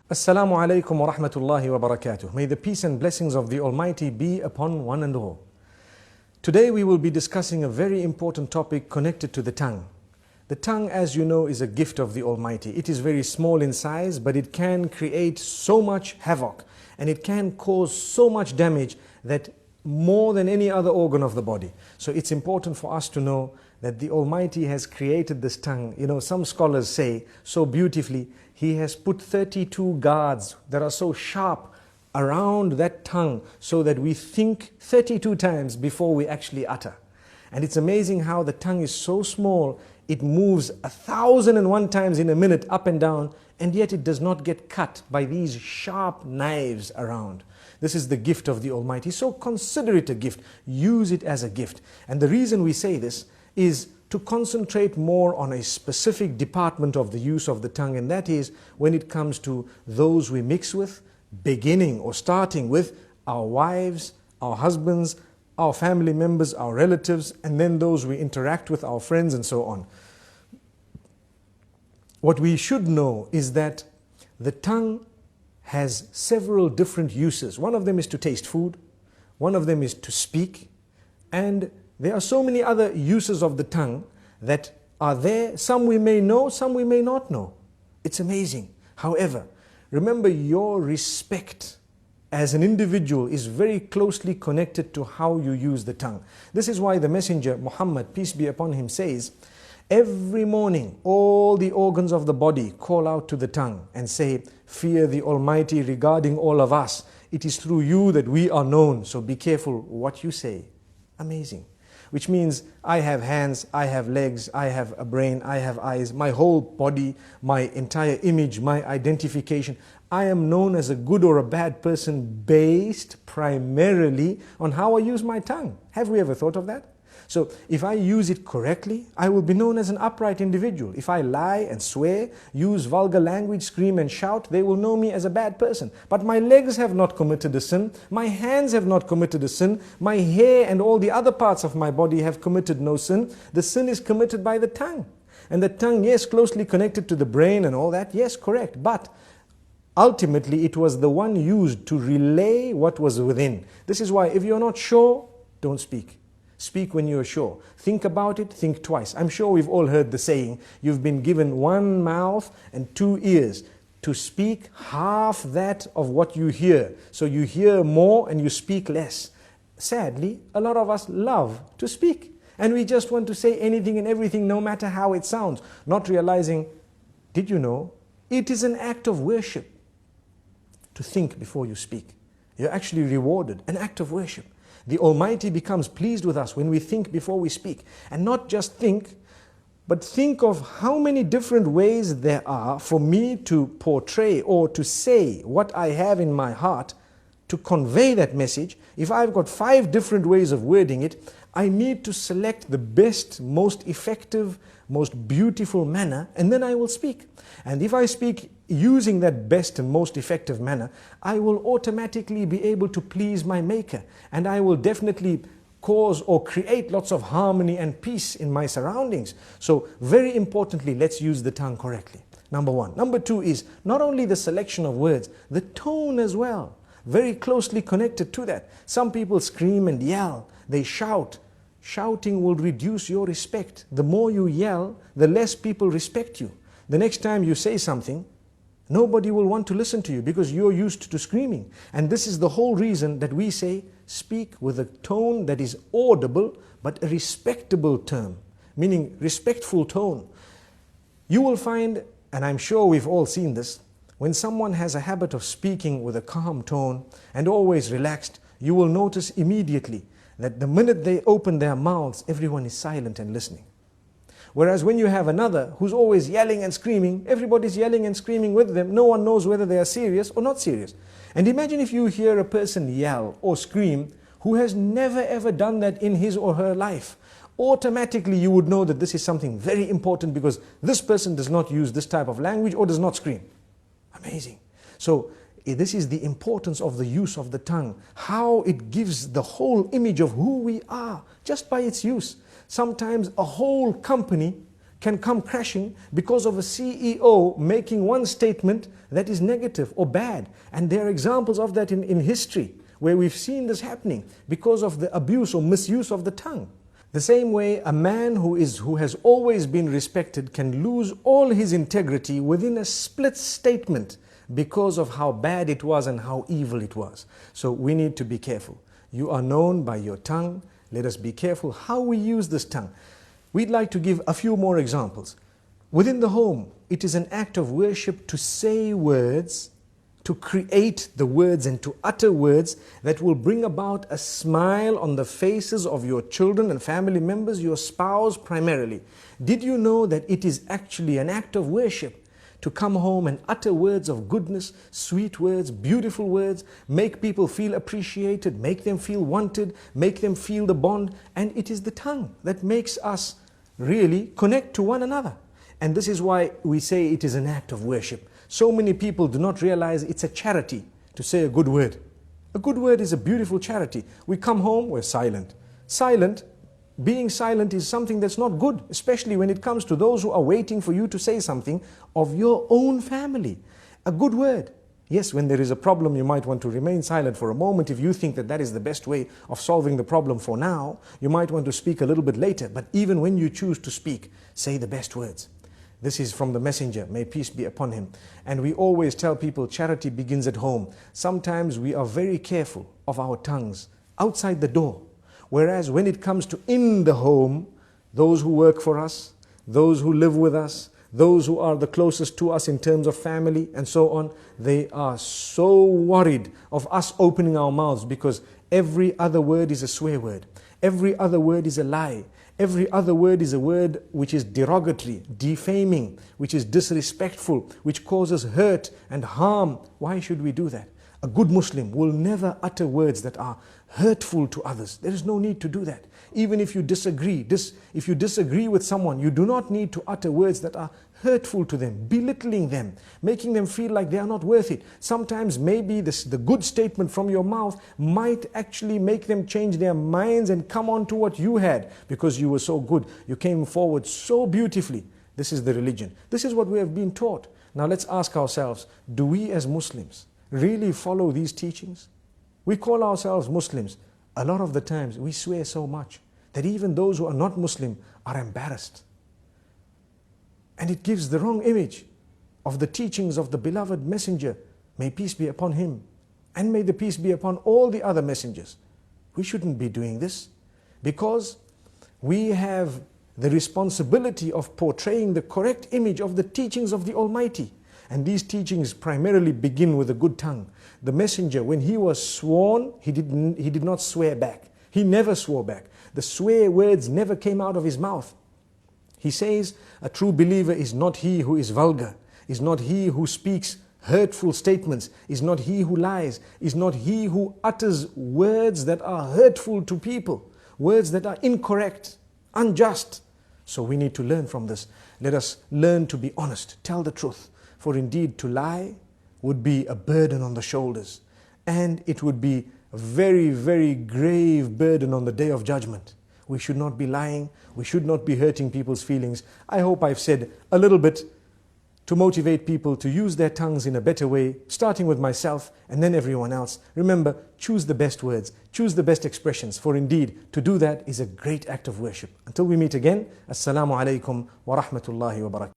Assalamu alaikum wa rahmatullahi wa barakatuh. May the peace and blessings of the Almighty be upon one and all. Today we will be discussing a very important topic connected to the tongue. The tongue, as you know, is a gift of the Almighty. It is very small in size, but it can create so much havoc and it can cause so much damage that more than any other organ of the body. So it's important for us to know that the Almighty has created this tongue. You know, some scholars say so beautifully, He has put 32 guards that are so sharp around that tongue so that we think 32 times before we actually utter. And it's amazing how the tongue is so small, it moves 1,001 times in a minute up and down, and yet it does not get cut by these sharp knives around. This is the gift of the Almighty. So consider it a gift. Use it as a gift. And the reason we say this is to concentrate more on a specific department of the use of the tongue, and that is when it comes to those we mix with, beginning or starting with our wives, our husbands, our family members, our relatives, and then those we interact with, our friends, and so on. What we should know is that the tongue has several different uses. One of them is to taste food, one of them is to speak, and there are so many other uses of the tongue that are there. Some we may know, some we may not know. It's amazing. However, remember, your respect as an individual is very closely connected to how you use the tongue. This is why the Messenger Muhammad, peace be upon him, says, every morning all the organs of the body call out to the tongue and say, fear the Almighty regarding all of us. It is through you that we are known, so be careful what you say. Amazing. Which means I have hands, I have legs, I have a brain, I have eyes, my whole body, my entire image, my identification. I am known as a good or a bad person based primarily on how I use my tongue. Have we ever thought of that? So if I use it correctly, I will be known as an upright individual. If I lie and swear, use vulgar language, scream and shout, they will know me as a bad person. But my legs have not committed a sin, my hands have not committed a sin, my hair and all the other parts of my body have committed no sin. The sin is committed by the tongue. And the tongue, yes, closely connected to the brain and all that, yes, correct. But ultimately it was the one used to relay what was within. This is why if you're not sure, don't speak. Speak when you're sure. Think about it, think twice. I'm sure we've all heard the saying, you've been given one mouth and two ears to speak half that of what you hear. So you hear more and you speak less. Sadly, a lot of us love to speak. And we just want to say anything and everything, no matter how it sounds. Not realizing, did you know, it is an act of worship to think before you speak. You're actually rewarded, an act of worship. The Almighty becomes pleased with us when we think before we speak. And not just think, but think of how many different ways there are for me to portray or to say what I have in my heart, to convey that message. If I've got 5 different ways of wording it, I need to select the best, most effective, most beautiful manner, and then I will speak. And if I speak using that best and most effective manner, I will automatically be able to please my Maker, and I will definitely cause or create lots of harmony and peace in my surroundings. So very importantly, let's use the tongue correctly. Number 1. Number 2 is not only the selection of words, the tone as well. Very closely connected to that. Some people scream and yell, they shout. Shouting will reduce your respect. The more you yell, the less people respect you. The next time you say something, nobody will want to listen to you because you're used to screaming. And this is the whole reason that we say, speak with a tone that is audible, but a respectable term, meaning respectful tone. You will find, and I'm sure we've all seen this, when someone has a habit of speaking with a calm tone and always relaxed, you will notice immediately that the minute they open their mouths, everyone is silent and listening. Whereas when you have another who's always yelling and screaming, everybody's yelling and screaming with them. No one knows whether they are serious or not serious. And imagine if you hear a person yell or scream who has never ever done that in his or her life. Automatically you would know that this is something very important because this person does not use this type of language or does not scream. Amazing. So this is the importance of the use of the tongue, how it gives the whole image of who we are just by its use. Sometimes a whole company can come crashing because of a CEO making one statement that is negative or bad. And there are examples of that in history where we've seen this happening because of the abuse or misuse of the tongue. The same way a man who has always been respected can lose all his integrity within a split statement because of how bad it was and how evil it was. So we need to be careful. You are known by your tongue. Let us be careful how we use this tongue. We'd like to give a few more examples. Within the home, it is an act of worship to say words, to create the words and to utter words that will bring about a smile on the faces of your children and family members, your spouse primarily. Did you know that it is actually an act of worship to come home and utter words of goodness, sweet words, beautiful words, make people feel appreciated, make them feel wanted, make them feel the bond? And it is the tongue that makes us really connect to one another. And this is why we say it is an act of worship. So many people do not realize it's a charity to say a good word. A good word is a beautiful charity. We come home, we're silent. Being silent is something that's not good, especially when it comes to those who are waiting for you to say something of your own family. A good word. Yes, when there is a problem, you might want to remain silent for a moment. If you think that that is the best way of solving the problem for now, you might want to speak a little bit later. But even when you choose to speak, say the best words. This is from the messenger, may peace be upon him. And we always tell people charity begins at home. Sometimes we are very careful of our tongues outside the door. Whereas when it comes to in the home, those who work for us, those who live with us, those who are the closest to us in terms of family and so on, they are so worried of us opening our mouths because every other word is a swear word. Every other word is a lie. Every other word is a word which is derogatory, defaming, which is disrespectful, which causes hurt and harm. Why should we do that? A good Muslim will never utter words that are hurtful to others. There is no need to do that. Even if you disagree, with someone, you do not need to utter words that are hurtful to them, belittling them, making them feel like they are not worth it. Sometimes maybe the good statement from your mouth might actually make them change their minds and come on to what you had because you were so good. You came forward so beautifully. This is the religion. This is what we have been taught. Now let's ask ourselves, do we as Muslims really follow these teachings? We call ourselves Muslims. A lot of the times we swear so much that even those who are not Muslim are embarrassed. And it gives the wrong image of the teachings of the beloved messenger. May peace be upon him. And may the peace be upon all the other messengers. We shouldn't be doing this because we have the responsibility of portraying the correct image of the teachings of the Almighty. And these teachings primarily begin with a good tongue. The messenger, when he was sworn, he did not swear back. He never swore back. The swear words never came out of his mouth. He says, a true believer is not he who is vulgar, is not he who speaks hurtful statements, is not he who lies, is not he who utters words that are hurtful to people, words that are incorrect, unjust. So we need to learn from this. Let us learn to be honest, tell the truth. For indeed to lie would be a burden on the shoulders, and it would be a very, very grave burden on the day of judgment. We should not be lying. We should not be hurting people's feelings. I hope I've said a little bit to motivate people to use their tongues in a better way, starting with myself and then everyone else. Remember, choose the best words, choose the best expressions, for indeed to do that is a great act of worship. Until we meet again, Assalamu alaikum wa rahmatullahi wa barakatuh.